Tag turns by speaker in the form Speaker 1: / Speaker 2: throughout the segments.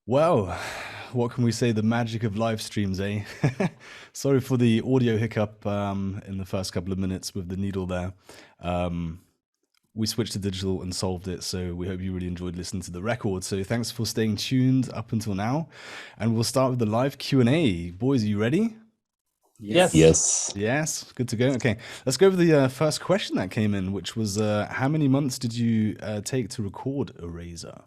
Speaker 1: Well, what can we say? The magic of live streams, eh? Sorry for the audio hiccup in the first couple of minutes with the needle there. Um, we switched to digital and solved it, so we hope you really enjoyed listening to the record. So thanks for staying tuned up until now, and we'll start with the live Q&A. Boys, are you ready?
Speaker 2: Yes.
Speaker 3: Yes.
Speaker 1: Yes, good to go. Okay, let's go over the first question that came in, which was how many months did you take to record Eraser?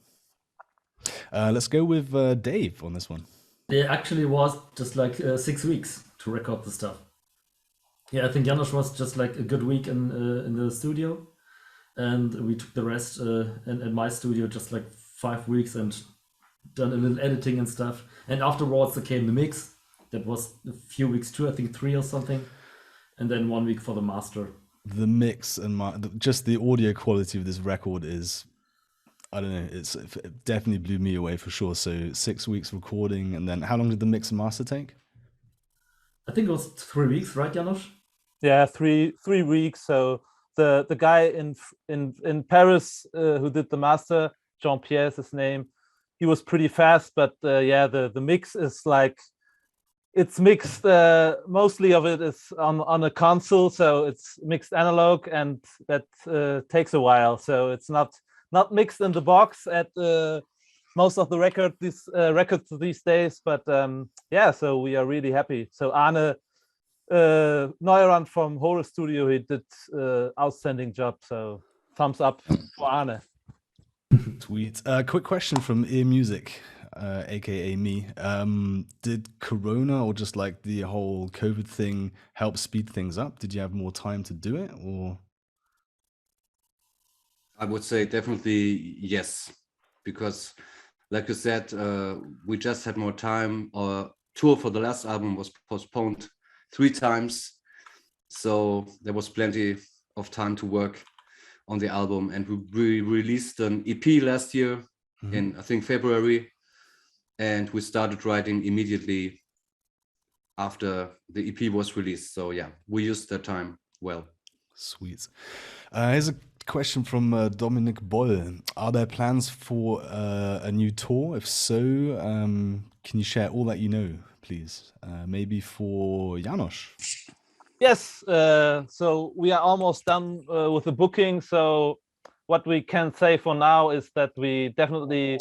Speaker 1: Let's go with Dave on this one.
Speaker 2: It actually was just like 6 weeks to record the stuff. Yeah, I think Janos was just like a good week in the studio, and we took the rest in my studio just like 5 weeks and done a little editing and stuff. And afterwards there came the mix. That was a few weeks too, I think 3 or something, and then 1 week for the master.
Speaker 1: The mix and just the audio quality of this record is, I don't know, it definitely blew me away for sure. So 6 weeks recording, and then how long did the mix and master take?
Speaker 2: I think it was 3 weeks, right, Janos?
Speaker 3: Yeah, three weeks. So the guy in Paris who did the master, Jean-Pierre is his name, he was pretty fast, but yeah, the mix is like, it's mixed, mostly of it is on a console, so it's mixed analog, and that takes a while. So it's not mixed in the box at most of the records these days, but yeah, so we are really happy. So Arne Neurand from Horror Studio, he did outstanding job, so thumbs up for Arne.
Speaker 1: Tweet. Quick question from earMUSIC, aka me. Did Corona or just like the whole COVID thing help speed things up? Did you have more time to do it, or?
Speaker 4: I would say definitely yes, because like you said, we just had more time. Our tour for the last album was postponed 3 times, so there was plenty of time to work on the album, and we released an EP last year in, I think, February, and we started writing immediately after the EP was released. So yeah, we used that time well.
Speaker 1: Sweet. Here's a question from Dominic Boll. Are there plans for a new tour? If so, can you share all that you know, please? Maybe for Janos.
Speaker 3: Yes, so we are almost done with the booking. So what we can say for now is that we definitely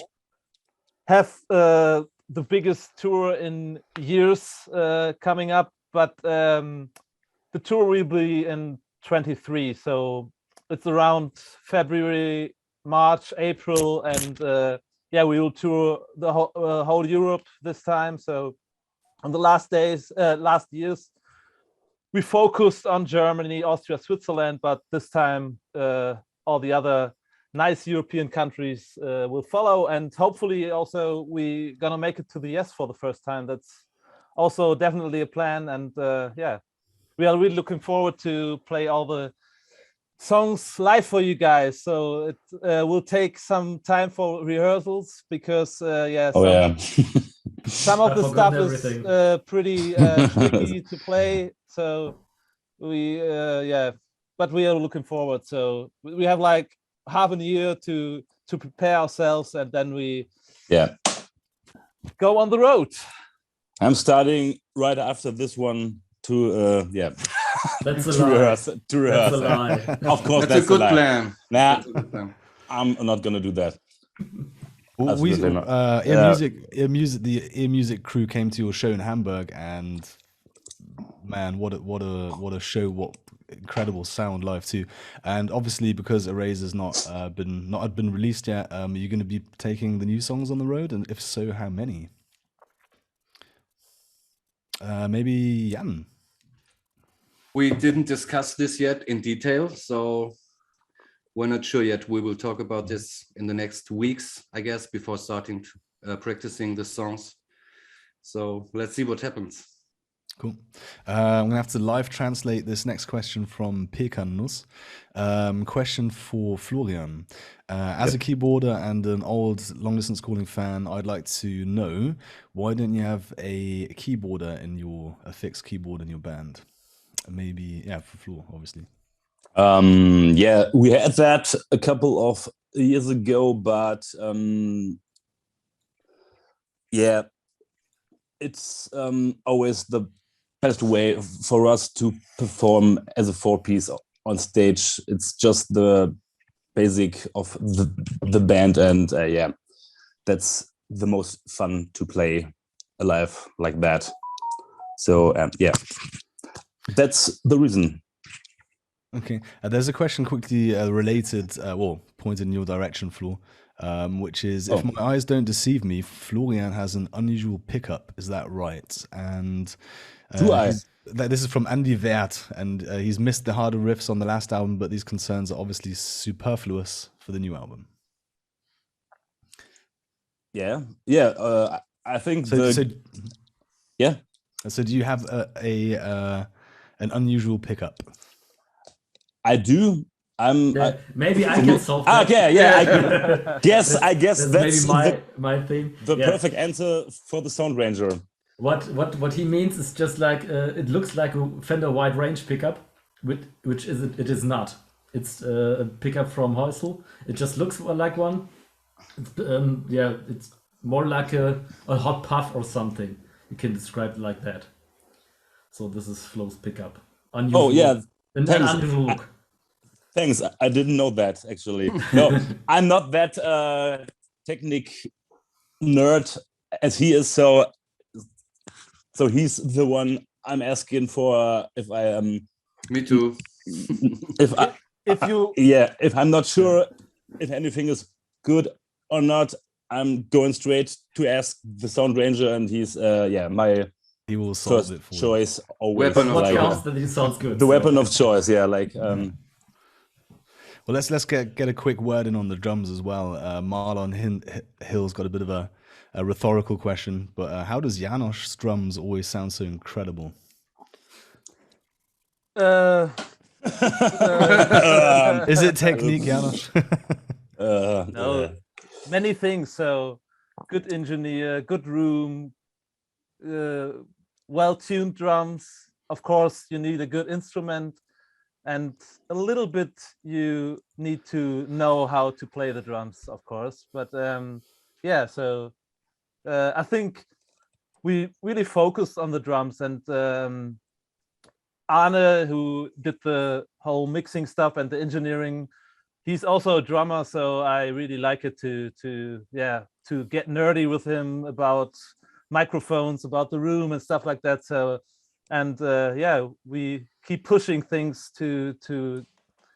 Speaker 3: have the biggest tour in years coming up, but the tour will be in 23. So it's around February, March, April, and yeah, we will tour the whole Europe this time. So on the last years, we focused on Germany, Austria, Switzerland, but this time all the other nice European countries will follow, and hopefully also we gonna make it to the US for the first time. That's also definitely a plan, and yeah, we are really looking forward to play all the songs live for you guys. So it will take some time for rehearsals because yeah, some of the stuff is pretty tricky to play. So we yeah, but we are looking forward. So we have like half a year to prepare ourselves, and then we go on the road.
Speaker 5: I'm starting right after this one to yeah.
Speaker 2: That's a
Speaker 5: to
Speaker 2: lie.
Speaker 5: rehearse.
Speaker 2: That's a lie.
Speaker 5: Of course,
Speaker 4: that's a good plan.
Speaker 5: Nah,
Speaker 4: That's a good plan.
Speaker 5: I'm not gonna do that.
Speaker 1: Well,
Speaker 5: Absolutely not.
Speaker 1: earMUSIC, the earMUSIC crew came to your show in Hamburg, and man, what a show! What incredible sound live too. And obviously, because Eraser's not been released yet, are you going to be taking the new songs on the road? And if so, how many? Maybe Jan.
Speaker 4: We didn't discuss this yet in detail, so we're not sure yet. We will talk about this in the next weeks, I guess, before starting practicing the songs. So let's see what happens.
Speaker 1: Cool. I'm gonna have to live translate this next question from Pekanus. Question for Florian. As a keyboarder and an old long-distance calling fan, I'd like to know, why don't you have a fixed keyboard in your band? Maybe, yeah, for Flo, obviously.
Speaker 5: Yeah, we had that a couple of years ago, but yeah, it's always the best way for us to perform as a 4-piece on stage. It's just the basic of the band, and yeah, that's the most fun to play alive like that. So yeah, that's the reason.
Speaker 1: Okay, there's a question quickly related, well, pointed in your direction, Flo, which is, if my eyes don't deceive me, Florian has an unusual pickup. Is that right? And
Speaker 5: Do I?
Speaker 1: this is from Andy Wert, and he's missed the harder riffs on the last album, but these concerns are obviously superfluous for the new album.
Speaker 5: Yeah, yeah. I think yeah.
Speaker 1: So do you have an unusual pickup?
Speaker 5: I do.
Speaker 2: Maybe I can solve that.
Speaker 5: Okay, yeah. I guess that's
Speaker 2: maybe my thing.
Speaker 5: The perfect answer for the Sound Ranger.
Speaker 2: What he means is just like it looks like a Fender wide range pickup, which it is not. It's a pickup from Heusel. It just looks like one. It's more like a hot puff or something. You can describe it like that. So this is Flo's pickup. Unusual.
Speaker 5: Oh yeah,
Speaker 2: an unusual look.
Speaker 5: Thanks. I didn't know that actually. No, I'm not that technic nerd as he is. So he's the one I'm asking for. If I am.
Speaker 4: Me too.
Speaker 5: If I'm not sure if anything is good or not, I'm going straight to ask the Sound Ranger, and he's my
Speaker 1: he will solve
Speaker 5: first
Speaker 1: it for
Speaker 5: choice. Always
Speaker 2: what counts that he sounds good.
Speaker 5: The weapon of choice, yeah. Like
Speaker 1: well, let's get a quick word in on the drums as well. Marlon Hill's got a bit of a rhetorical question, but how does Janosch's drums always sound so incredible? Is it technique, Janosch?
Speaker 3: No, many things. So good engineer, good room, well-tuned drums. Of course, you need a good instrument, and a little bit you need to know how to play the drums, of course. But so I think we really focused on the drums, and Arne, who did the whole mixing stuff and the engineering, he's also a drummer, so I really like it to get nerdy with him about microphones, about the room and stuff like that. So, and we keep pushing things to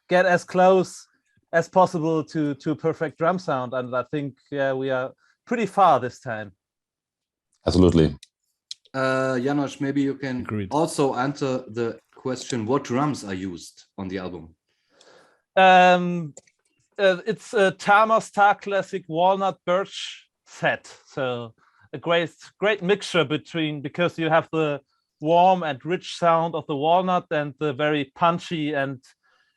Speaker 3: get as close as possible to a perfect drum sound, and I think we are pretty far this time.
Speaker 5: Absolutely.
Speaker 4: Janosch, maybe you can
Speaker 1: Agreed.
Speaker 4: also answer the question: what drums are used on the album?
Speaker 3: It's a Tama Star Classic Walnut Birch set, so a great mixture because you have the warm and rich sound of the walnut and the very punchy and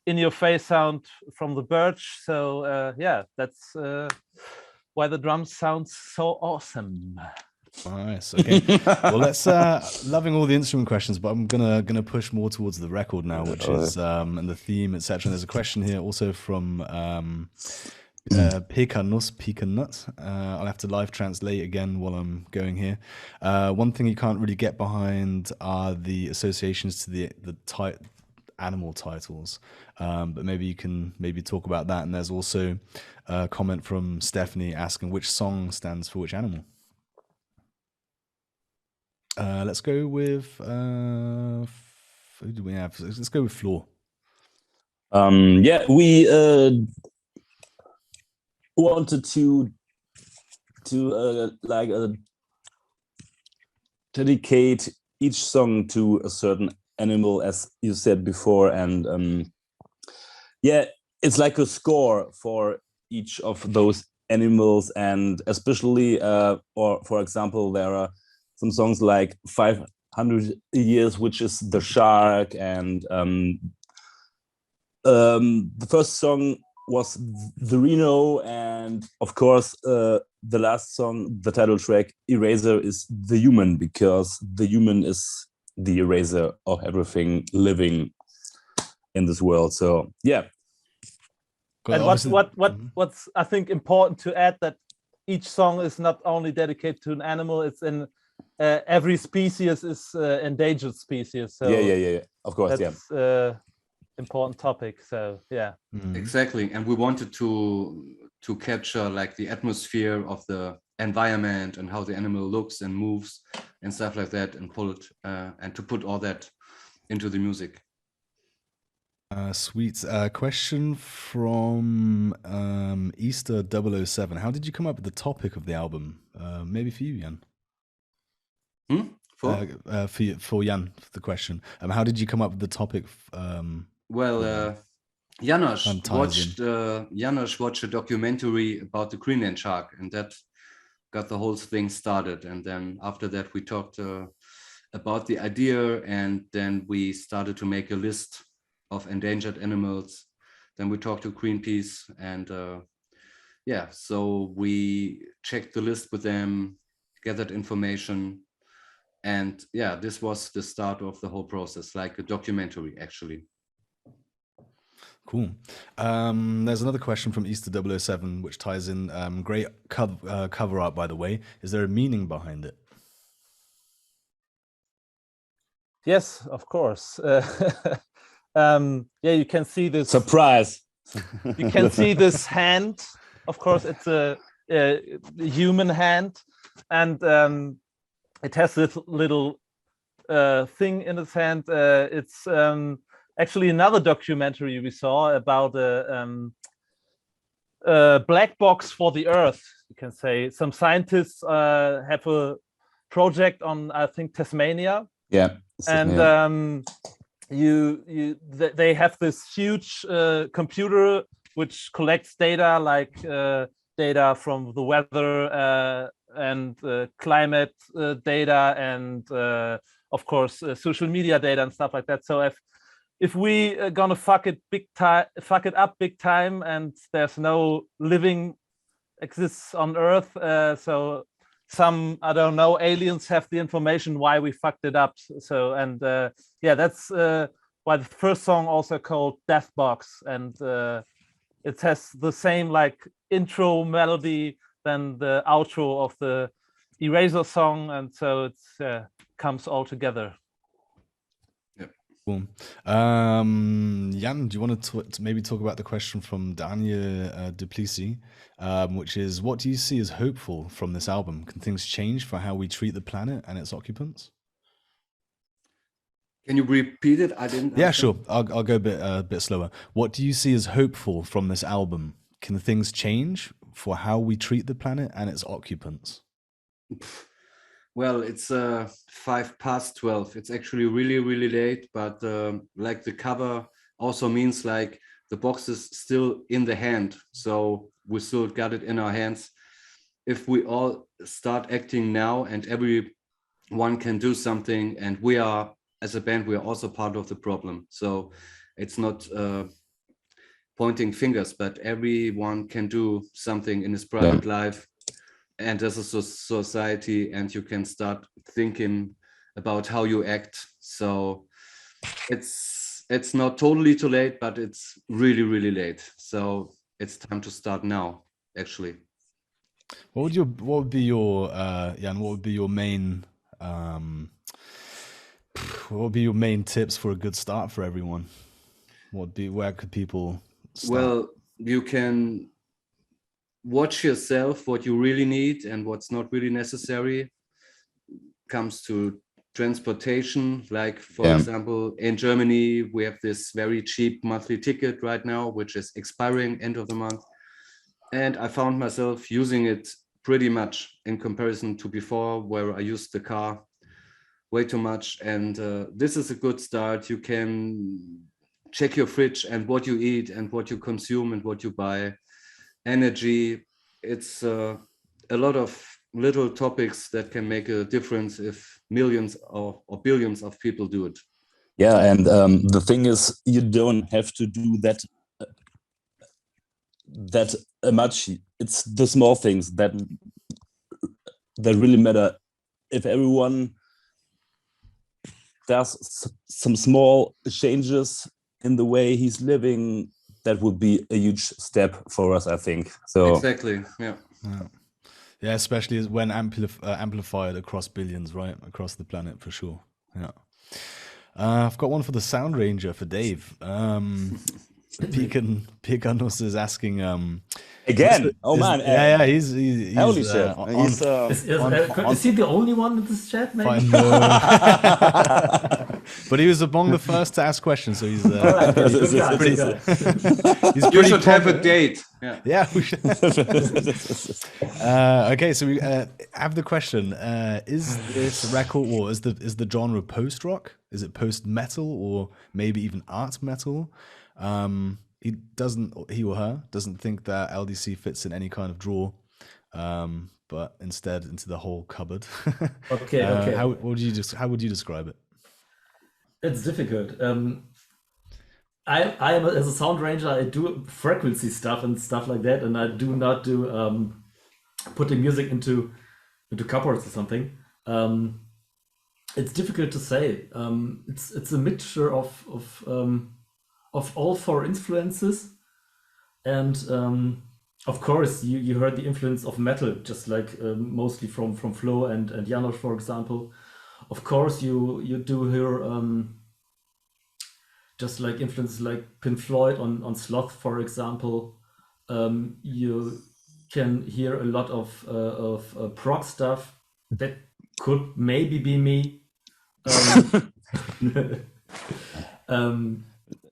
Speaker 3: in-your-face sound from the birch. So that's why the drums sound so awesome.
Speaker 1: Nice. Okay. Well, let's loving all the instrument questions, but I'm gonna push more towards the record now, which is and the theme, etc. And there's a question here also from Pekanus. I'll have to live translate again while I'm going here. One thing you can't really get behind are the associations to the animal titles, but maybe you can talk about that. And there's also a comment from Stephanie asking which song stands for which animal. Let's go with who do we have? Let's go with Flo.
Speaker 5: We wanted to dedicate each song to a certain animal, as you said before, and it's like a score for each of those animals, and especially or for example, there are some songs like 500 Years, which is the shark, and the first song was the rhino, and of course the last song, the title track, Eraser, is the human, because the human is the eraser of everything living in this world. So yeah.
Speaker 3: And what's I think important to add, that each song is not only dedicated to an animal, it's in every species is endangered species. So
Speaker 5: yeah. Of course, yeah.
Speaker 3: that's important topic. So yeah.
Speaker 4: Exactly, and we wanted to capture like the atmosphere of the environment and how the animal looks and moves and stuff like that, and pull it and to put all that into the music.
Speaker 1: Sweet. Question from Easter 007. How did you come up with the topic of the album? Maybe for you, Jan. For Jan, the question. How did you come up with the topic?
Speaker 4: Janos watched a documentary about the Greenland shark, and that got the whole thing started. And then after that, we talked about the idea, and then we started to make a list of endangered animals. Then we talked to Greenpeace, and so we checked the list with them, gathered information, and this was the start of the whole process, like a documentary, actually.
Speaker 1: Cool. There's another question from Easter 007, which ties in. Great cover art, by the way. Is there a meaning behind it?
Speaker 3: Yes, of course. You can see this.
Speaker 5: Surprise!
Speaker 3: You can see this hand. Of course, it's a human hand, and it has this little thing in its hand. It's actually another documentary we saw about a black box for the Earth. You can say some scientists have a project on, I think, Tasmania.
Speaker 5: Yeah.
Speaker 3: And they have this huge computer which collects data, like data from the weather and climate data, and of course social media data and stuff like that. So if we are gonna fuck it up big time, and there's no living exists on Earth, so some, I don't know, aliens have the information why we fucked it up. So, and that's why the first song also called Death Box, and it has the same like intro melody than the outro of the Eraser song, and so it's comes all together.
Speaker 1: Cool. Jan, do you want to maybe talk about the question from Daniel Duplicity, which is, what do you see as hopeful from this album? Can things change for how we treat the planet and its occupants?
Speaker 4: Can you repeat it? I didn't.
Speaker 1: Yeah, sure. I'll go a bit slower. What do you see as hopeful from this album? Can things change for how we treat the planet and its occupants?
Speaker 4: Well, it's 12:05. It's actually really, really late, but like the cover also means like the box is still in the hand. So we still got it in our hands. If we all start acting now and everyone can do something, and we are, as a band, we are also part of the problem. So it's not pointing fingers, but everyone can do something in his private life and as a society, and you can start thinking about how you act. So it's not totally too late, but it's really, really late. So it's time to start now, actually.
Speaker 1: What would be your Jan, what would be your main tips for a good start for everyone? Where could people start?
Speaker 4: Well, you can watch yourself, what you really need and what's not really necessary. Comes to transportation, like for example, in Germany, we have this very cheap monthly ticket right now, which is expiring end of the month. And I found myself using it pretty much in comparison to before, where I used the car way too much. And this is a good start. You can check your fridge and what you eat and what you consume and what you buy. Energy, it's a lot of little topics that can make a difference if millions or billions of people do it.
Speaker 5: Yeah, and the thing is, you don't have to do that much. It's the small things that really matter. If everyone does some small changes in the way he's living, that would be a huge step for us, I think. So
Speaker 4: exactly, yeah.
Speaker 1: Yeah, especially when amplified across billions, right? Across the planet, for sure. Yeah. I've got one for the Sound Ranger for Dave. Picanus is asking.
Speaker 5: Again, oh man,
Speaker 1: yeah, he's
Speaker 5: holy shit. He's
Speaker 2: Is he the only one in this chat, maybe?
Speaker 1: fine, no. But he was among the first to ask questions, so he's
Speaker 2: Alright, good guy, good guy.
Speaker 1: he's
Speaker 4: You
Speaker 1: pretty
Speaker 4: should have a
Speaker 1: confident.
Speaker 4: date. Yeah.
Speaker 1: Yeah, we should. Okay, so we have the question: is this record, or is the genre post rock? Is it post metal, or maybe even art metal? He or her doesn't think that LDC fits in any kind of drawer, but instead into the whole cupboard.
Speaker 2: Okay.
Speaker 1: How would you describe it?
Speaker 2: It's difficult. I am as a sound ranger. I do frequency stuff and stuff like that, and I do not do putting music into cupboards or something. It's difficult to say. It's a mixture of all four influences, and of course you heard the influence of metal, just like mostly from Flo and Janos, for example. Of course you do hear just like influences like Pink Floyd on Sloth, for example. You can hear a lot of prog stuff that could maybe be me.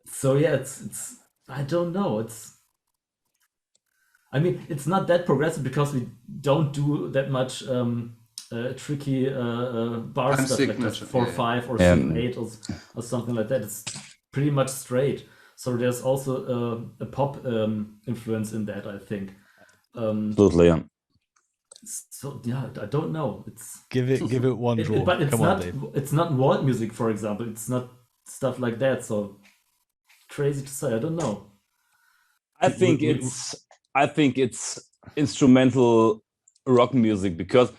Speaker 2: So yeah, it's I don't know. I mean, it's not that progressive because we don't do that much tricky bar
Speaker 4: Time
Speaker 2: stuff like that,
Speaker 4: signature,
Speaker 2: 4/5 or
Speaker 5: Yeah.
Speaker 2: 7/8 or something like that. It's pretty much straight. So there's also a pop influence in that, I think.
Speaker 5: absolutely, yeah.
Speaker 2: So yeah, I don't know. It's
Speaker 1: Give it one draw.
Speaker 2: but it's
Speaker 1: Come
Speaker 2: not
Speaker 1: on, Dave.
Speaker 2: it's not world music, for example. It's not stuff like that. So crazy to say. I don't know.
Speaker 5: I think it's instrumental rock music because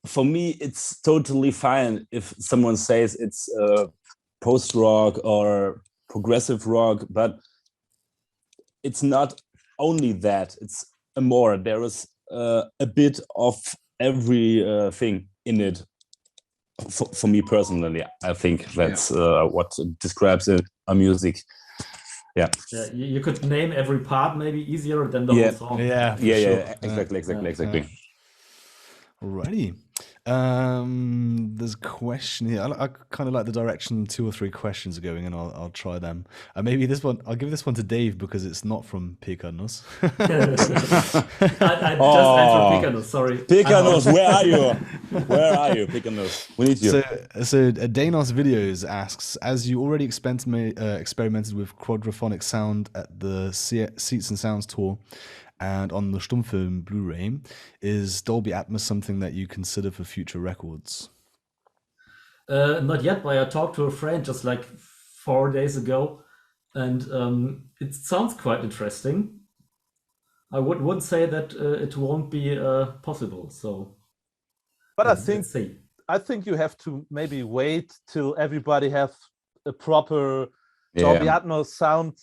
Speaker 5: for me it's totally fine if someone says it's post rock or progressive rock, but it's not only that. It's more. There is a bit of every thing in it. For me personally, I think that's what describes a music. Yeah.
Speaker 2: Yeah, you could name every part maybe easier than the whole song.
Speaker 1: Yeah, for
Speaker 5: Yeah,
Speaker 1: sure.
Speaker 5: exactly.
Speaker 1: Alrighty. There's a question here. I kind of like the direction 2 or 3 questions are going, and I'll try them. Maybe this one. I'll give this one to Dave because it's not from Picanus.
Speaker 2: I just answered Picanus, sorry.
Speaker 5: Picanus, where are you? Where are you, Picanus? We need you.
Speaker 1: So Danos Videos asks, as you already experimented with quadrophonic sound at the Seats and Sounds tour and on the Stummfilm Blu-ray, is Dolby Atmos something that you consider for future records?
Speaker 2: Not yet, but I talked to a friend just like 4 days ago, and it sounds quite interesting. I would say that it won't be possible. So,
Speaker 3: But
Speaker 2: let's see.
Speaker 3: I think you have to maybe wait till everybody have a proper
Speaker 5: Yeah.
Speaker 3: Dolby Atmos sound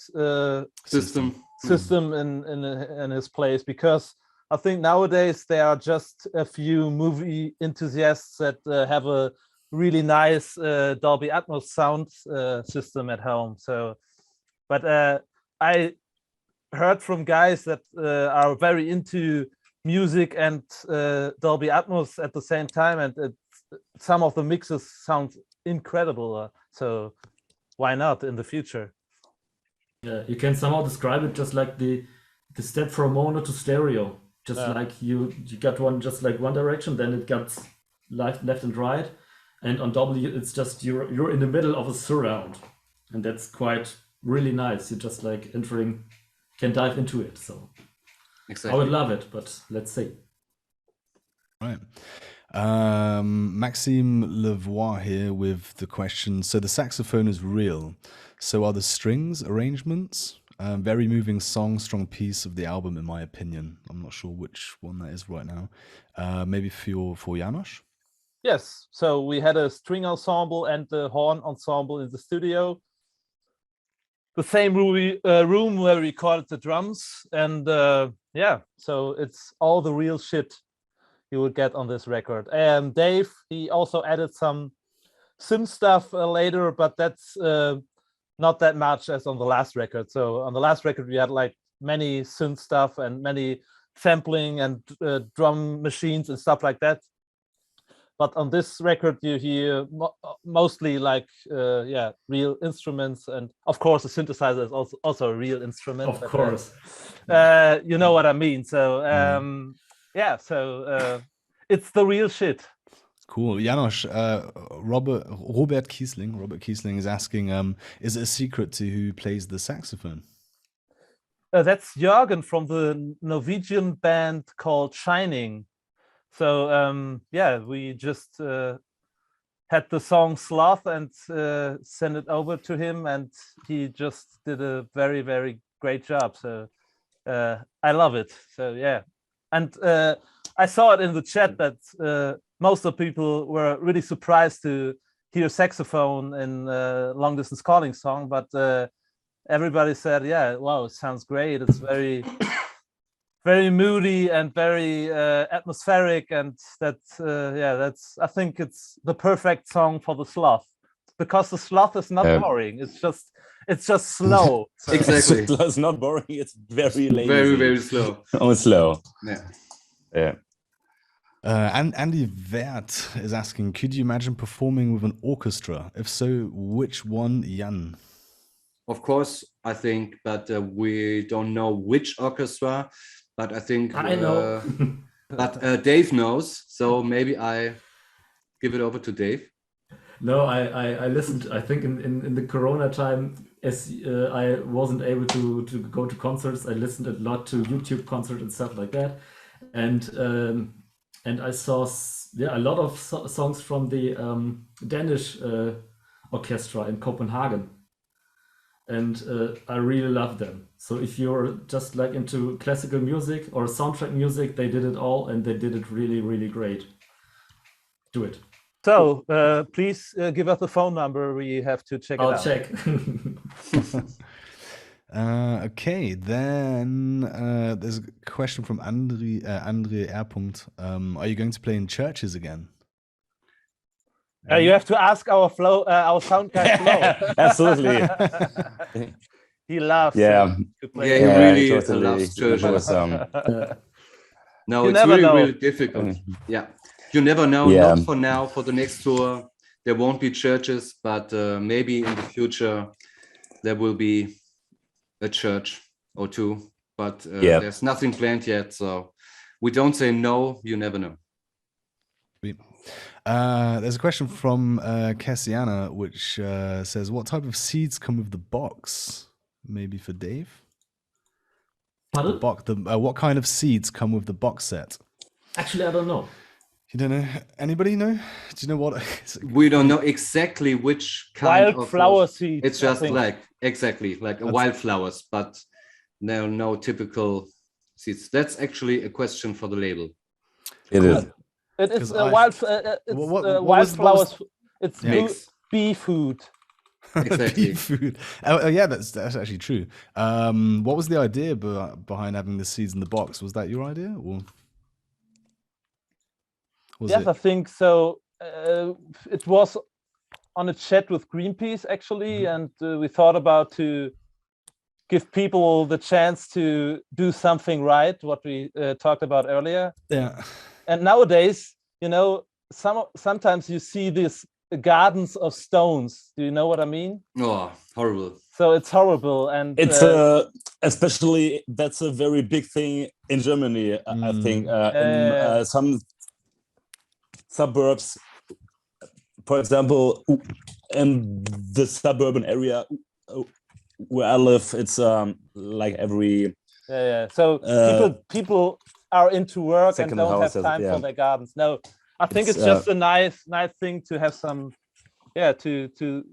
Speaker 4: System.
Speaker 3: in his place, because I think nowadays there are just a few movie enthusiasts that have a really nice Dolby Atmos sound system at home. So, but I heard from guys that are very into music and Dolby Atmos at the same time, and some of the mixes sound incredible. So why not in the future?
Speaker 2: Yeah, you can somehow describe it just like the step from mono to stereo. Just like you got one just like one direction, then it got left and right, and on Dolby it's just you're in the middle of a surround, and that's quite really nice. You just like can dive into it. So
Speaker 4: Exactly.
Speaker 2: I would love it, but let's see.
Speaker 1: Right. Maxime Levoix here with the question. So the saxophone is real. So are the strings arrangements? Very moving song, strong piece of the album, in my opinion. I'm not sure which one that is right now. Maybe for Janos?
Speaker 3: Yes. So we had a string ensemble and the horn ensemble in the studio. the same room where we recorded the drums, and yeah, so it's all the real shit you would get on this record. And Dave, he also added some synth stuff later, but that's not that much as on the last record. So on the last record we had like many synth stuff and many sampling and drum machines and stuff like that. But on this record you hear mostly like yeah, real instruments, and of course the synthesizer is also a real instrument.
Speaker 2: Of course.
Speaker 3: You know what I mean. So yeah, so it's the real shit.
Speaker 1: Cool. Janosch, Robert Kiesling is asking, is it a secret to who plays the saxophone?
Speaker 3: That's Jørgen from the Norwegian band called Shining. So yeah, we just had the song Sloth and sent it over to him, and he just did a very, very great job. So I love it. So yeah, and I saw it in the chat that most of the people were really surprised to hear saxophone in Long Distance Calling song, but everybody said, yeah, wow, it sounds great. It's very, very moody and very atmospheric, and yeah, I think it's the perfect song for the Sloth, because the Sloth is not boring. It's just slow. So.
Speaker 4: Exactly.
Speaker 5: It's not boring. It's very lazy.
Speaker 4: Very, very slow.
Speaker 5: Oh, it's slow.
Speaker 4: Yeah.
Speaker 5: Yeah.
Speaker 1: And Andy Wert is asking, could you imagine performing with an orchestra? If so, which one, Jan?
Speaker 4: Of course, I think, but we don't know which orchestra. But I think
Speaker 2: I know.
Speaker 4: but Dave knows, so maybe I give it over to Dave.
Speaker 2: No, I listened. I think in the Corona time, as I wasn't able to go to concerts, I listened a lot to YouTube concerts and stuff like that, and I saw a lot of songs from the Danish orchestra in Copenhagen, and I really love them. So if you're just like into classical music or soundtrack music, they did it all, and they did it really, really great. Do it.
Speaker 3: So please give us the phone number. We have to check it out.
Speaker 2: I'll check.
Speaker 1: Okay, then there's a question from Andre R. Are you going to play in churches again?
Speaker 3: You have to ask our sound guy Flo.
Speaker 5: Absolutely.
Speaker 3: He loves
Speaker 4: to play. Yeah, he really loves churches. No, it's really difficult. Yeah, you never know. Not for now. For the next tour, there won't be churches, but maybe in the future there will be a church or two. But there's nothing planned yet, so we don't say no. You never know.
Speaker 1: There's a question from Cassiana, which says, what type of seeds come with the box? Maybe for Dave?
Speaker 2: Pardon?
Speaker 1: What kind of seeds come with the box set?
Speaker 2: Actually, I don't know.
Speaker 1: You don't know? Anybody know? Do you know what?
Speaker 4: We don't know exactly which kind of
Speaker 3: flower seeds.
Speaker 4: It's just like wildflowers, but there are no typical seeds. That's actually a question for the label.
Speaker 5: It is.
Speaker 3: It is wildflowers. It's bee food.
Speaker 4: Exactly.
Speaker 1: Bee food. Oh, yeah, that's actually true. What was the idea behind having the seeds in the box? Was that your idea, or?
Speaker 3: Yes, I think so. It was on a chat with Greenpeace actually, and we thought about to give people the chance to do something right, what we talked about earlier.
Speaker 1: Yeah.
Speaker 3: And nowadays, you know, sometimes you see these gardens of stones. Do you know what I mean?
Speaker 4: Oh, horrible.
Speaker 3: So it's horrible, and
Speaker 5: it's especially that's a very big thing in Germany. I think in some suburbs, for example, in the suburban area where I live, it's like every
Speaker 3: So people are into work and don't have time for their gardens. No, I think it's just a nice thing to have some, to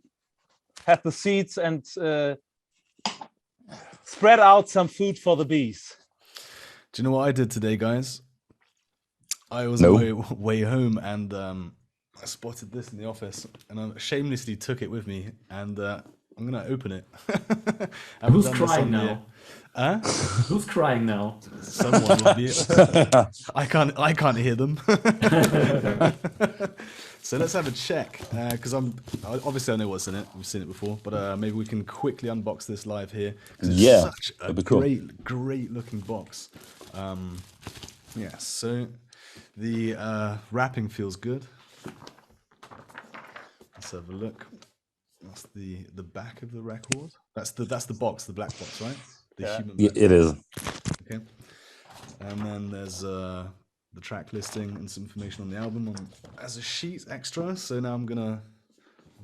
Speaker 3: have the seeds and spread out some food for the bees.
Speaker 1: Do you know what I did today, guys? I was on my way home, and I spotted this in the office, and I shamelessly took it with me, and I'm gonna open it.
Speaker 2: Who's crying now?
Speaker 1: Huh?
Speaker 2: Who's crying now?
Speaker 1: Someone will be. I can't hear them. So let's have a check, because obviously I know what's in it. We've seen it before, but maybe we can quickly unbox this live here. 'Cause it's
Speaker 5: Yeah,
Speaker 1: such a
Speaker 5: that'd be cool.
Speaker 1: great looking box. Yeah, so the wrapping feels good. Let's have a look. That's the back of the record. That's the box, the black box, right? The human
Speaker 5: Yeah,
Speaker 1: black
Speaker 5: it is.
Speaker 1: Okay. And then there's the track listing and some information on the album as a sheet extra. So now I'm gonna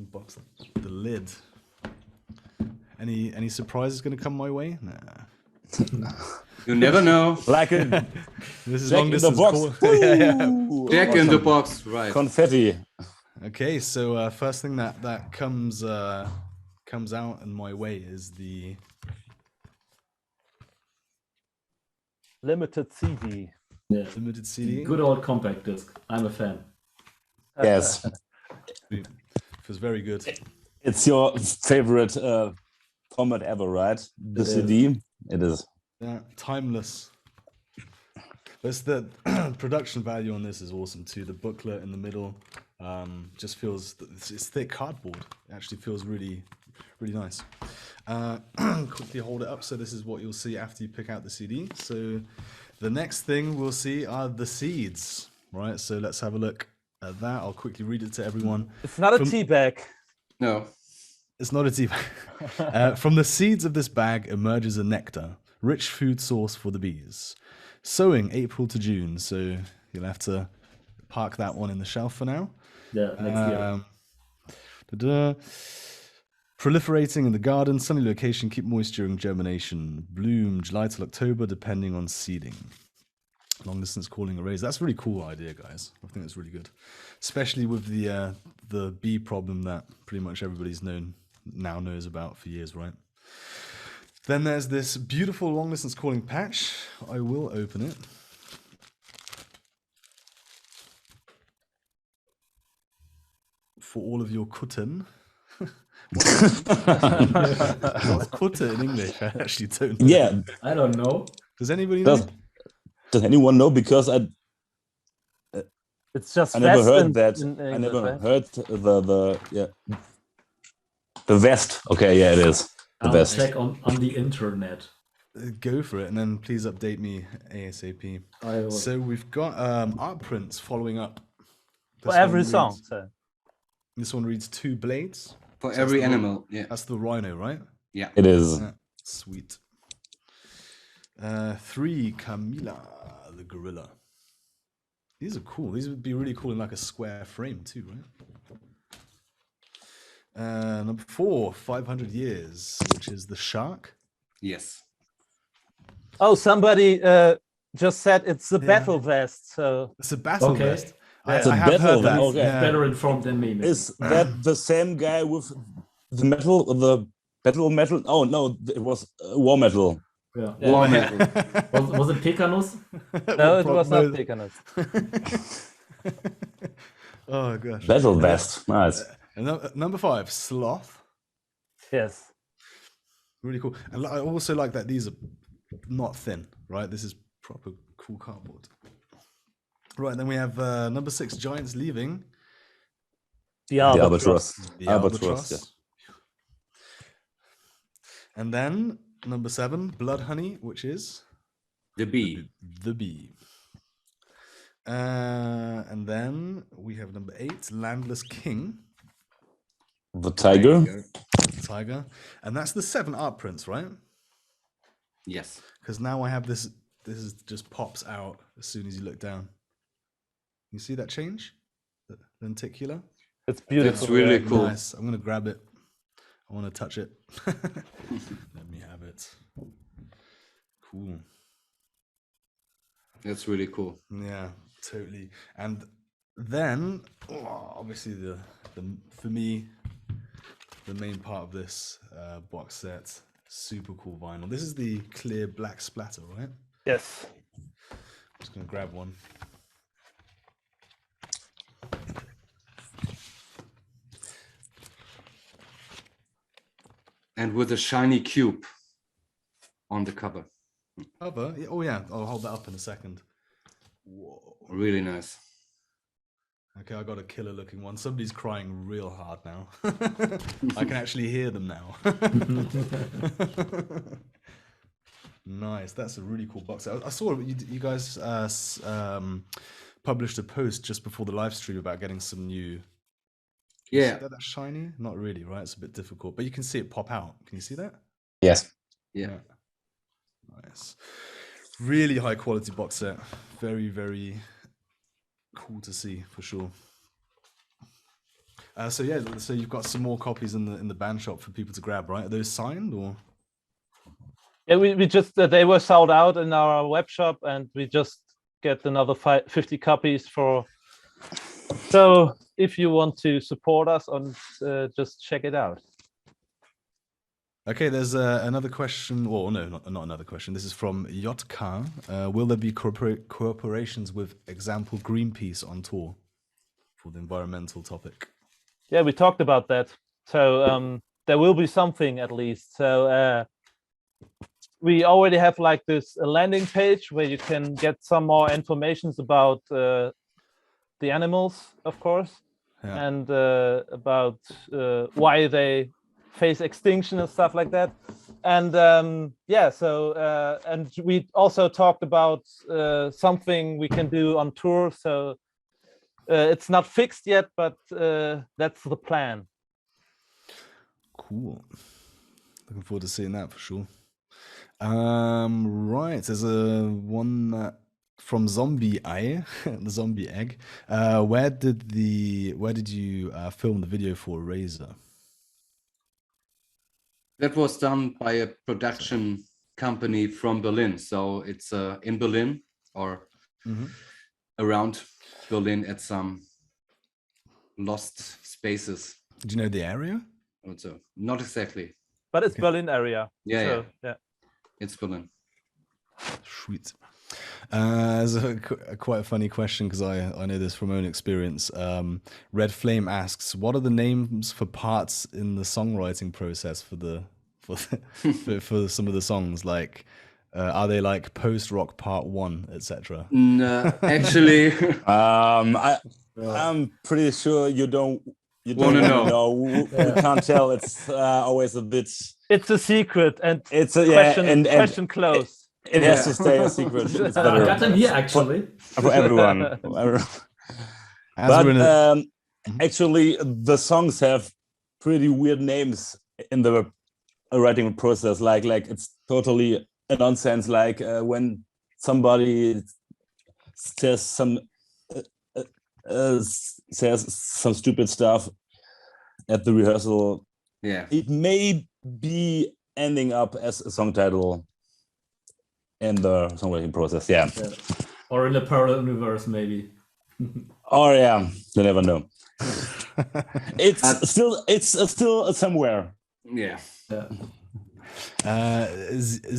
Speaker 1: unbox the lid. Any surprises gonna come my way? Nah.
Speaker 4: You never know.
Speaker 5: Like a
Speaker 1: This is
Speaker 5: Jack
Speaker 1: long
Speaker 5: in the
Speaker 1: distance
Speaker 5: box.
Speaker 1: call. Yeah.
Speaker 5: Woo!
Speaker 4: Jack in the box, right?
Speaker 5: Confetti.
Speaker 1: Okay, so first thing that comes out in my way is the
Speaker 3: Limited CD.
Speaker 2: Yeah.
Speaker 1: limited CD.
Speaker 2: Good old compact disc. I'm a fan.
Speaker 5: Yes,
Speaker 1: Feels very good.
Speaker 5: it's your favorite format ever, right? The
Speaker 2: It is.
Speaker 5: CD. It is.
Speaker 1: Yeah, timeless. But the production value on this is awesome too. The booklet in the middle just feels it's thick cardboard. It actually feels really nice. Quickly hold it up. So this is what you'll see after you pick out the CD. So the next thing we'll see are the seeds, right? So let's have a look at that. I'll quickly read it to everyone.
Speaker 3: It's not a tea bag.
Speaker 4: No.
Speaker 1: It's not a tea bag. From the seeds of this bag emerges a nectar, rich food source for the bees. Sowing April to June, so you'll have to park that one in the shelf for now.
Speaker 2: Yeah, next year.
Speaker 1: Proliferating in the garden, sunny location, keep moist during germination. Bloom July till October, depending on seeding. Long distance calling arrays. That's a really cool idea, guys. I think that's really good, especially with the bee problem that pretty much everybody's knows about for years, right? Then there's this beautiful long distance calling patch. I will open it. For all of your kutten. What's kutte in English? I actually don't know.
Speaker 5: Yeah.
Speaker 2: I don't know.
Speaker 1: Does anybody know?
Speaker 5: Does anyone know? Because
Speaker 3: It's just
Speaker 5: I never
Speaker 3: vest
Speaker 5: heard
Speaker 3: in-
Speaker 5: that.
Speaker 3: in
Speaker 5: I
Speaker 3: English,
Speaker 5: never
Speaker 3: right?
Speaker 5: heard the vest. Okay, yeah, it is the
Speaker 2: I'll
Speaker 5: vest.
Speaker 2: check on the internet.
Speaker 1: Go for it, and then please update me ASAP.
Speaker 2: I will.
Speaker 1: So we've got art prints following up.
Speaker 3: For
Speaker 1: This
Speaker 3: every
Speaker 1: one
Speaker 3: song.
Speaker 1: reads-
Speaker 3: So.
Speaker 1: This one reads 2 blades.
Speaker 4: For
Speaker 1: So
Speaker 4: every
Speaker 1: that's the-
Speaker 4: animal. Yeah.
Speaker 1: That's the rhino, right?
Speaker 4: Yeah.
Speaker 5: It is.
Speaker 1: Yeah, sweet. 3 Camila, the gorilla. These are cool. These would be really cool in like a square frame too, right? Number 4, 500 years, which is the shark.
Speaker 4: Yes.
Speaker 3: Oh, somebody just said it's the
Speaker 1: Yeah.
Speaker 3: battle vest. So
Speaker 1: It's a battle
Speaker 2: Okay.
Speaker 1: vest.
Speaker 5: It's a
Speaker 1: I have
Speaker 5: battle
Speaker 1: heard that.
Speaker 5: vest. Okay.
Speaker 1: Yeah.
Speaker 2: Better informed than me. maybe.
Speaker 5: Is that the same guy with the battle metal? Oh no, it was war metal.
Speaker 2: Yeah.
Speaker 4: War metal.
Speaker 2: Was it Pecanus?
Speaker 3: no, it was not
Speaker 1: No.
Speaker 3: Pecanus.
Speaker 1: Oh gosh.
Speaker 5: Battle vest. Nice.
Speaker 1: And number 5, sloth.
Speaker 3: Yes.
Speaker 1: Really cool. And I also like that these are not thin, right? This is proper cool cardboard. Right, then we have number 6, giants leaving.
Speaker 3: The
Speaker 5: The
Speaker 3: albatross.
Speaker 5: albatross.
Speaker 1: The
Speaker 5: Albatross. Yeah.
Speaker 1: And then number 7, blood honey, which is
Speaker 4: The bee.
Speaker 1: the bee. And then we have number 8, landless king,
Speaker 5: The tiger.
Speaker 1: tiger. And that's the 7 art prints, right?
Speaker 4: Yes.
Speaker 1: Because now I have this is just pops out as soon as you look down. You see that change? The lenticular?
Speaker 3: It's beautiful.
Speaker 4: That's really
Speaker 3: yeah.
Speaker 4: cool.
Speaker 1: Nice. I'm gonna grab it. I want to touch it. Let me have it. Cool.
Speaker 4: That's really cool.
Speaker 1: Yeah, totally. And then, obviously, the for me, the main part of this box set, super cool vinyl. This is the clear black splatter, right?
Speaker 3: Yes.
Speaker 1: I'm just gonna grab one.
Speaker 4: and with a shiny cube on the cover.
Speaker 1: Cover? Oh yeah, I'll hold that up in a second. Whoa.
Speaker 4: Really nice.
Speaker 1: Okay, I got a killer looking one. Somebody's crying real hard now. I can actually hear them now. Nice, that's a really cool box. I saw you guys published a post just before the live stream about getting some new. Can you see that? That's shiny? Not really, right? It's a bit difficult, but you can see it pop out. Can you see that?
Speaker 5: Yes.
Speaker 4: Yeah.
Speaker 1: Nice. Really high quality box set. Very, very cool to see for sure. So yeah, so you've got some more copies in the band shop for people to grab, right? Are those signed or?
Speaker 3: Yeah, we just they were sold out in our web shop, and we just get another 50 copies for. So if you want to support us, just check it out.
Speaker 1: Okay, there's another question. Well, no, not another question. This is from JK. Will there be cooperations with, example, Greenpeace on tour for the environmental topic?
Speaker 3: Yeah, we talked about that. So there will be something at least. So we already have like this landing page where you can get some more informations about the animals, of course, and about why they face extinction and stuff like that. And yeah, so and we also talked about something we can do on tour. So it's not fixed yet, but that's the plan.
Speaker 1: Cool. Looking forward to seeing that for sure. Right, there's a one from Zombie Eye, the Zombie Egg. Where did you film the video for Razor?
Speaker 4: That was done by a production company from Berlin. So it's in Berlin or around Berlin at some lost spaces.
Speaker 1: Do you know the area?
Speaker 4: Also, not exactly.
Speaker 3: But it's Berlin area.
Speaker 4: Yeah,
Speaker 3: so, yeah.
Speaker 4: It's Berlin.
Speaker 1: Sweet. There's quite a funny question because I know this from own experience. Red Flame asks, what are the names for parts in the songwriting process for some of the songs? Like, are they like post rock part 1, etc.?
Speaker 4: No, actually,
Speaker 5: I'm pretty sure you don't
Speaker 4: want to know.
Speaker 5: We can't tell. It's always a bit.
Speaker 3: It's a secret, and
Speaker 5: it's a
Speaker 3: question closed.
Speaker 5: It has to stay a secret. It's better
Speaker 2: I got them here actually
Speaker 5: for everyone. But actually, the songs have pretty weird names in the writing process. Like it's totally a nonsense. Like when somebody says some stupid stuff at the rehearsal.
Speaker 4: Yeah,
Speaker 5: it may be ending up as a song title in the songwriting process. Yeah.
Speaker 2: Or in a parallel universe, maybe.
Speaker 5: Or yeah, you never know. It's still somewhere.
Speaker 4: Yeah.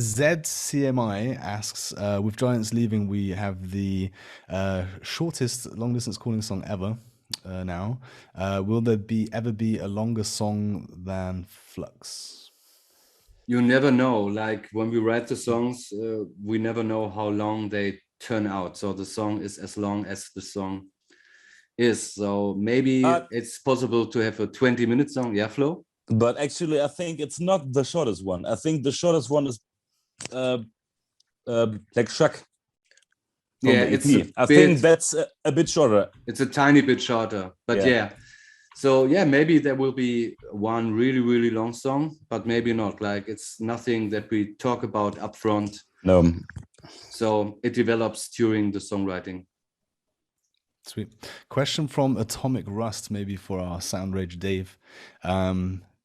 Speaker 1: ZCMI asks, with Giants leaving, we have the shortest long distance calling song ever now. Will there ever be a longer song than Flux?
Speaker 4: You never know. Like when we write the songs, we never know how long they turn out. So the song is as long as the song is. So maybe it's possible to have a 20-minute song. Yeah, Flo?
Speaker 5: But actually, I think it's not the shortest one. I think the shortest one is like Chuck.
Speaker 4: Yeah,
Speaker 5: I think that's a bit shorter.
Speaker 4: It's a tiny bit shorter, but yeah. So yeah, maybe there will be one really, really long song, but maybe not. Like it's nothing that we talk about up front.
Speaker 5: No.
Speaker 4: So it develops during the songwriting.
Speaker 1: Sweet. Question from Atomic Rust, maybe for our Sound Rage Dave.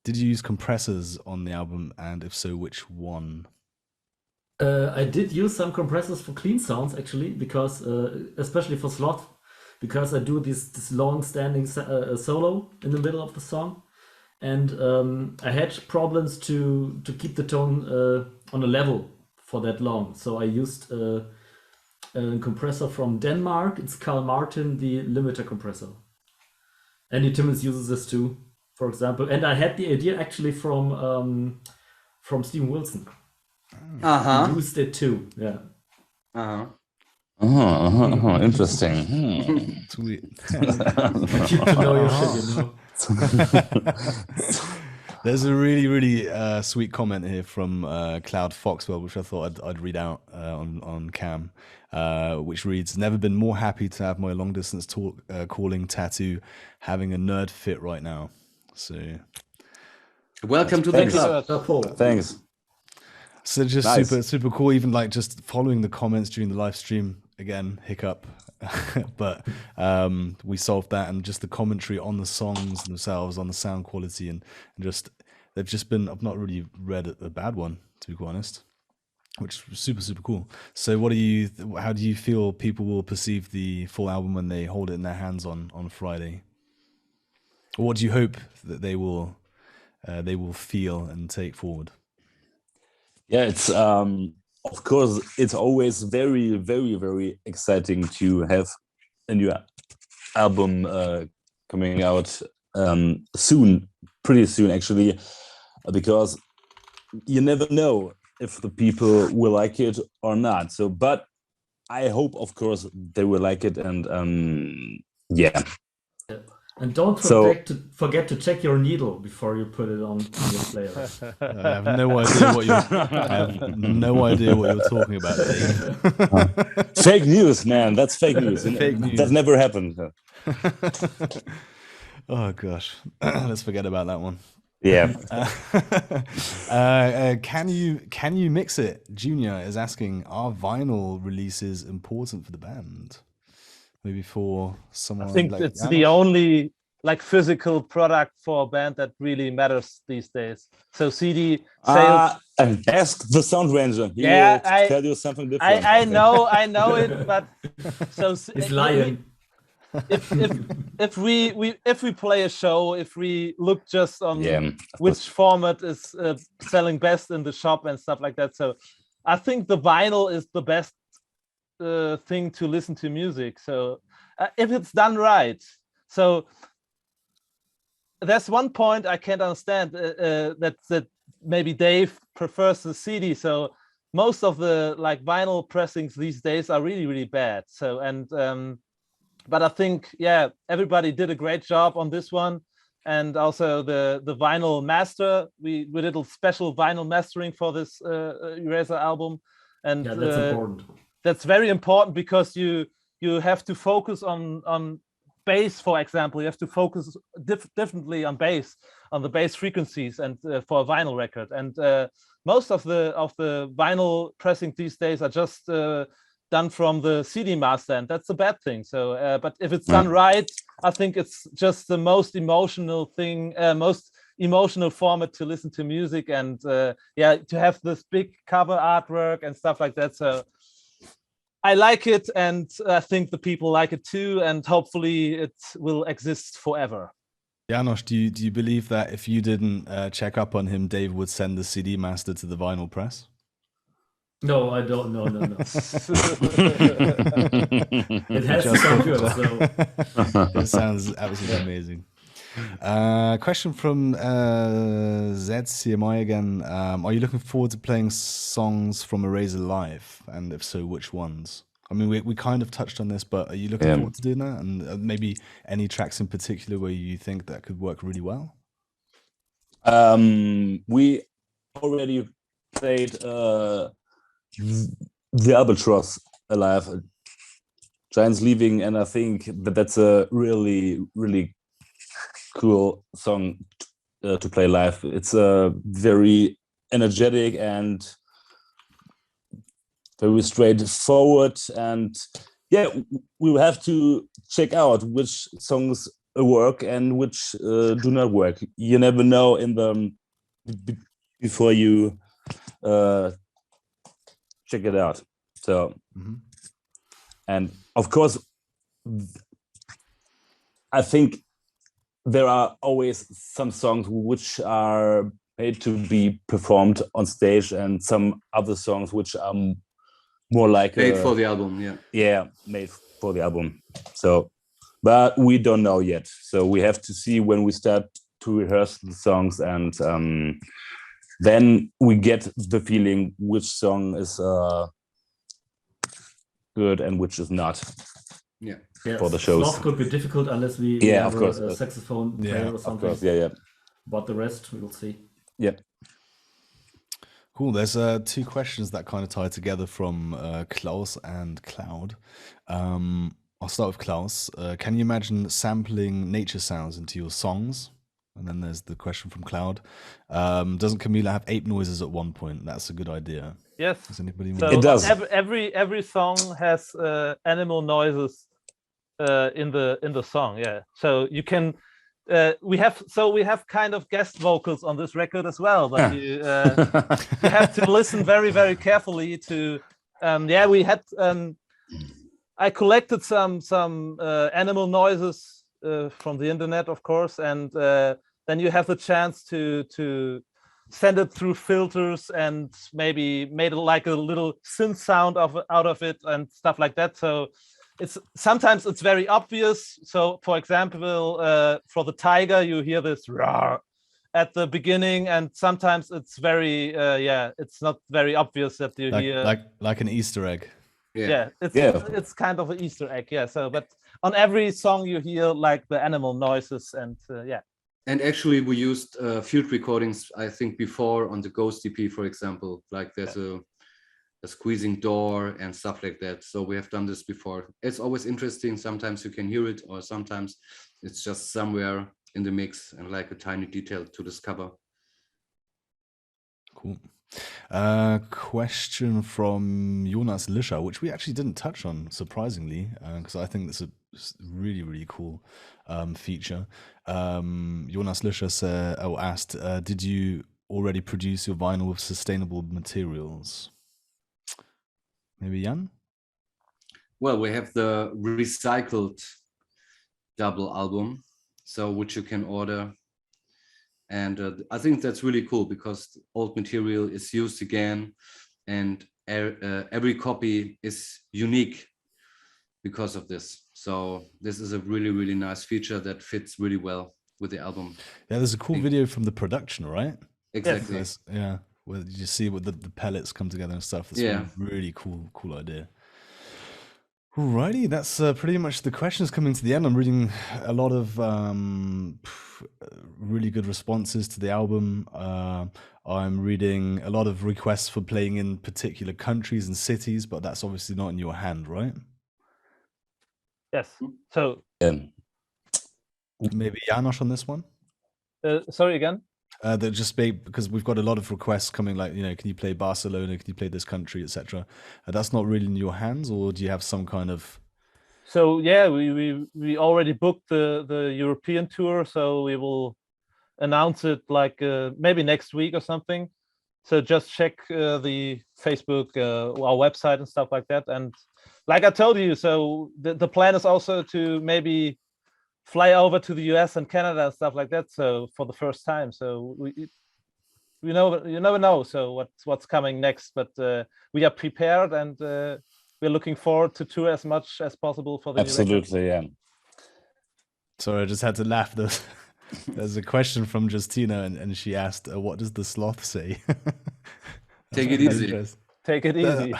Speaker 1: Did you use compressors on the album, and if so, which one?
Speaker 2: I did use some compressors for clean sounds actually, because especially for Sloth, because I do this long standing solo in the middle of the song, and I had problems to keep the tone on a level for that long. So I used a compressor from Denmark. It's Carl Martin, the limiter compressor. Andy Timmons uses this too, for example. And I had the idea actually from from Steven Wilson.
Speaker 4: Uh-huh.
Speaker 2: Produced it too. Yeah.
Speaker 4: Uh-huh.
Speaker 5: Interesting.
Speaker 1: Sweet.
Speaker 2: Keep to know your shit, you know.
Speaker 1: There's a really, really sweet comment here from Cloud Foxwell, which I thought I'd read out on cam, which reads, "Never been more happy to have my long distance calling tattoo having a nerd fit right now." So
Speaker 4: Welcome to the club.
Speaker 5: Thanks.
Speaker 1: So just
Speaker 5: Nice.
Speaker 1: super cool. Even like just following the comments during the live stream, again, hiccup, but we solved that, and just the commentary on the songs themselves, on the sound quality, and just they've just been. I've not really read a bad one, to be quite honest, which is super cool. So how do you feel people will perceive the full album when they hold it in their hands on Friday? Or what do you hope that they will feel and take forward?
Speaker 5: Yeah, it's of course it's always very, very, very exciting to have a new album coming out soon, pretty soon actually, because you never know if the people will like it or not. So, but I hope, of course, they will like it, and yeah.
Speaker 2: And don't forget to check your needle before you put it on your player.
Speaker 1: I have no idea what you're talking about, Dave.
Speaker 5: Fake news, man. That's fake news.
Speaker 1: Fake news.
Speaker 5: That never happened.
Speaker 1: Oh gosh, let's forget about that one.
Speaker 5: Yeah.
Speaker 1: Can you mix it? Junior is asking, are vinyl releases important for the band? Maybe for someone.
Speaker 3: I think
Speaker 1: like
Speaker 3: it's
Speaker 1: Janos?
Speaker 3: the only like physical product for a band that really matters these days. So CD sales.
Speaker 5: And ask the sound ranger. He
Speaker 3: Yeah,
Speaker 5: will tell you something different.
Speaker 3: I know it, but so
Speaker 2: He's lying.
Speaker 3: If we play a show, if we look just on which format is selling best in the shop and stuff like that, so I think the vinyl is the best thing to listen to music. So if it's done right, so there's one point I can't understand, that maybe Dave prefers the CD. So most of the like vinyl pressings these days are really bad. So but I think everybody did a great job on this one, and also the vinyl master. We did a special vinyl mastering for this Eraser album, and
Speaker 2: that's important.
Speaker 3: That's very important because you have to focus on bass, for example. You have to focus differently on bass, on the bass frequencies, and for a vinyl record. And most of the vinyl pressing these days are just done from the CD master, and that's a bad thing. So, but if it's done right, I think it's just the most emotional thing, most emotional format to listen to music, and to have this big cover artwork and stuff like that. So I like it, and I think the people like it too, and hopefully it will exist forever.
Speaker 1: Janos, do you believe that if you didn't check up on him, Dave would send the CD master to the vinyl press?
Speaker 2: No, I don't. No. It has to sound good. So.
Speaker 1: It sounds absolutely amazing. Question from ZCMI again. Are you looking forward to playing songs from Eraser live? And if so, which ones? I mean, we kind of touched on this, but are you looking forward to doing that? And maybe any tracks in particular where you think that could work really well?
Speaker 5: We already played the Albatross alive, Giants Leaving, and I think that's a really cool song to play live. It's very energetic and very straightforward, and we will have to check out which songs work and which do not work. You never know in the before you check it out. So and of course I think there are always some songs which are made to be performed on stage, and some other songs which are more like
Speaker 4: made for the album.
Speaker 5: Made for the album. So but we don't know yet, so we have to see when we start to rehearse the songs, and then we get the feeling which song is good and which is not.
Speaker 4: Yeah.
Speaker 5: For the shows.
Speaker 2: Sloth could be difficult unless we
Speaker 5: Yeah,
Speaker 2: have
Speaker 5: of course.
Speaker 2: a saxophone player
Speaker 1: Yeah,
Speaker 2: or
Speaker 5: Of
Speaker 2: something.
Speaker 5: course, yeah.
Speaker 2: But the rest, we will see.
Speaker 5: Yeah.
Speaker 1: Cool. There's two questions that kind of tie together from Klaus and Cloud. I'll start with Klaus. Can you imagine sampling nature sounds into your songs? And then there's the question from Cloud. Doesn't Camila have ape noises at one point? That's a good idea.
Speaker 3: Yes.
Speaker 1: Does anybody
Speaker 3: So
Speaker 5: It does.
Speaker 3: Every song has animal noises in the song. Yeah. So you can. We have kind of guest vocals on this record as well, but you have to listen very, very carefully to. We had. I collected some animal noises from the internet, of course, and then you have the chance to send it through filters and maybe made like a little synth sound out of it and stuff like that. So sometimes it's very obvious. So for example, for the tiger, you hear this roar at the beginning, and sometimes it's very it's not very obvious that you hear
Speaker 1: like an Easter egg.
Speaker 3: It's kind of an Easter egg. Yeah. So but on every song you hear like the animal noises and
Speaker 4: And actually, we used field recordings, I think, before on the Ghost EP, for example. Like there's a squeezing door and stuff like that. So we have done this before. It's always interesting. Sometimes you can hear it, or sometimes it's just somewhere in the mix and like a tiny detail to discover.
Speaker 1: Cool. Question from Jonas Lischer, which we actually didn't touch on, surprisingly, because I think that's a really, really cool feature. Jonas Lischer asked, did you already produce your vinyl with sustainable materials? Maybe Jan?
Speaker 4: Well, we have the recycled double album, so which you can order. And I think that's really cool because old material is used again, and every copy is unique because of this. So this is a really, really nice feature that fits really well with the album.
Speaker 1: Yeah, there's a cool video from the production, right?
Speaker 4: Exactly.
Speaker 1: Yes. Yeah, where you see what the pellets come together and stuff. That's a really cool idea. Alrighty, that's pretty much the questions coming to the end. I'm reading a lot of really good responses to the album. I'm reading a lot of requests for playing in particular countries and cities, but that's obviously not in your hand, right?
Speaker 3: Yes. So
Speaker 1: maybe Janosch on this one?
Speaker 3: Sorry again?
Speaker 1: That just because we've got a lot of requests coming, like, can you play Barcelona? Can you play this country, etc.? That's not really in your hands, or do you have some kind of?
Speaker 3: So yeah, we already booked the European tour, so we will announce it like maybe next week or something. So just check the Facebook, our website and stuff like that. And like I told you, so the plan is also to maybe fly over to the US and Canada and stuff like that. So for the first time, so you never know. So what's coming next, but we are prepared, and we're looking forward to tour as much as possible for the
Speaker 5: absolutely. Yeah.
Speaker 1: Sorry, I just had to laugh. There's a question from Justina, and she asked, "What does the sloth say?"
Speaker 4: Take it easy.
Speaker 3: Take it easy.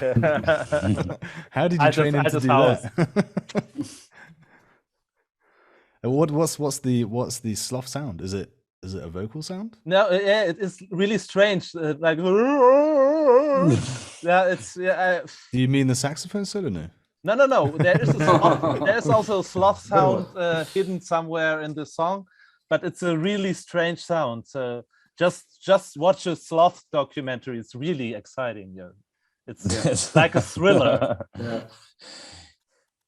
Speaker 1: How did you train him to do that? What's the sloth sound? Is it a vocal sound?
Speaker 3: No, yeah, it is really strange. Like,
Speaker 1: Do you mean the saxophone solo?
Speaker 3: No. There's also a sloth sound hidden somewhere in the song, but it's a really strange sound. So just watch a sloth documentary. It's really exciting. Yeah, it's like a thriller.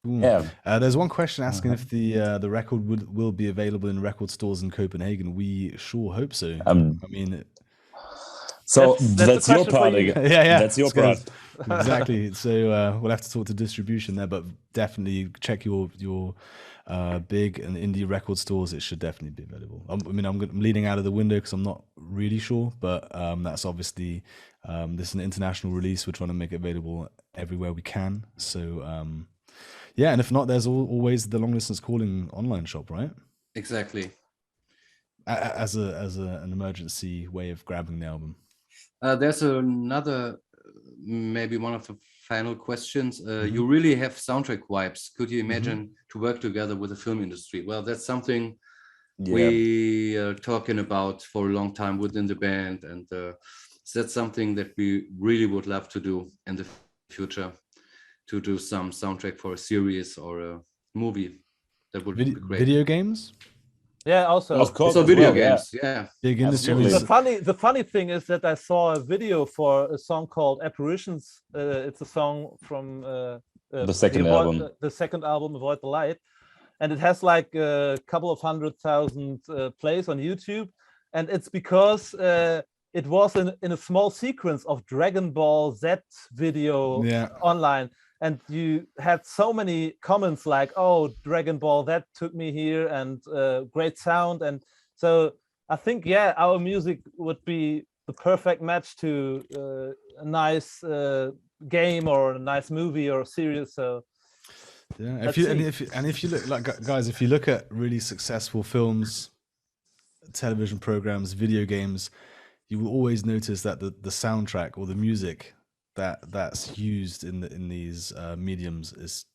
Speaker 5: Yeah.
Speaker 1: There's one question asking if the record will be available in record stores in Copenhagen. We sure hope so. I mean,
Speaker 5: so that's your part again.
Speaker 1: Yeah.
Speaker 5: That's your part.
Speaker 1: Exactly. So we'll have to talk to distribution there, but definitely check your big and indie record stores. It should definitely be available. I'm leaning out of the window because I'm not really sure, but that's obviously this is an international release. We're trying to make it available everywhere we can. So. Yeah, and if not, there's always the Long Distance Calling online shop, right?
Speaker 4: Exactly.
Speaker 1: As an emergency way of grabbing the album.
Speaker 4: There's another, maybe one of the final questions. You really have soundtrack vibes. Could you imagine to work together with the film industry? Well, that's something we are talking about for a long time within the band, and that's something that we really would love to do in the future, to do some soundtrack for a series or a movie. That would be great.
Speaker 1: Video games?
Speaker 3: Yeah, also.
Speaker 5: Of course.
Speaker 4: Also
Speaker 5: as
Speaker 4: video
Speaker 5: well,
Speaker 4: games, yeah.
Speaker 1: Big industry.
Speaker 5: Absolutely.
Speaker 3: The funny thing is that I saw a video for a song called Apparitions. It's a song from
Speaker 5: The second album.
Speaker 3: The second album, Avoid the Light, and it has like a couple of 100,000 plays on YouTube, and it's because it was in a small sequence of Dragon Ball Z video online. And you had so many comments like, "Oh, Dragon Ball, that took me here," and great sound. And so I think, yeah, our music would be the perfect match to a nice game or a nice movie or series. So
Speaker 1: yeah, if you look, like, guys, if you look at really successful films, television programs, video games, you will always notice that the soundtrack or the music that's used in these mediums is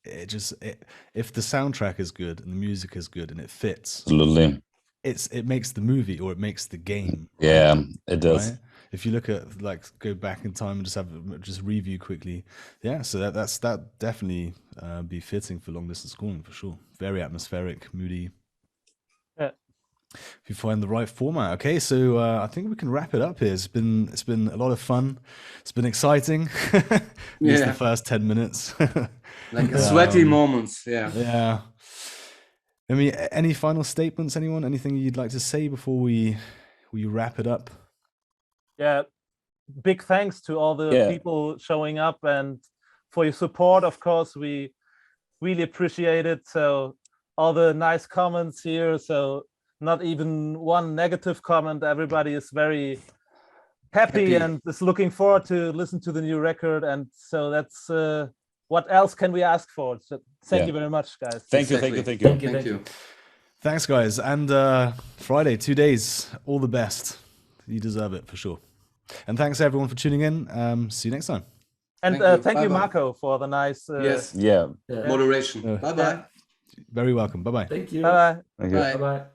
Speaker 1: if the soundtrack is good and the music is good and it fits,
Speaker 5: Absolutely.
Speaker 1: it makes the movie or it makes the game.
Speaker 5: Yeah, it does.
Speaker 1: Right? If you look at, like, go back in time and just review quickly, yeah. So that definitely be fitting for long distance calling for sure. Very atmospheric, moody.
Speaker 3: Yeah.
Speaker 1: If you find the right format. Okay, so I think we can wrap it up here. It's been a lot of fun. It's been exciting. At least the first 10 minutes.
Speaker 4: Like sweaty moments. Yeah.
Speaker 1: Yeah. I mean, any final statements, anyone? Anything you'd like to say before we wrap it up?
Speaker 3: Yeah, big thanks to all the people showing up and for your support. Of course, we really appreciate it. So all the nice comments here. So not even one negative comment. Everybody is very happy and is looking forward to listen to the new record. And so that's what else can we ask for? So thank you very much, guys.
Speaker 5: Thank you.
Speaker 1: Thanks, guys. And Friday, 2 days, all the best. You deserve it for sure. And thanks everyone for tuning in. See you next time.
Speaker 3: And thank you, Marco, for the nice
Speaker 4: yes.
Speaker 3: Yeah.
Speaker 4: Moderation. Bye-bye.
Speaker 1: Very welcome. Bye-bye.
Speaker 2: Thank you.
Speaker 3: Bye-bye.
Speaker 4: Bye.
Speaker 2: Bye-bye.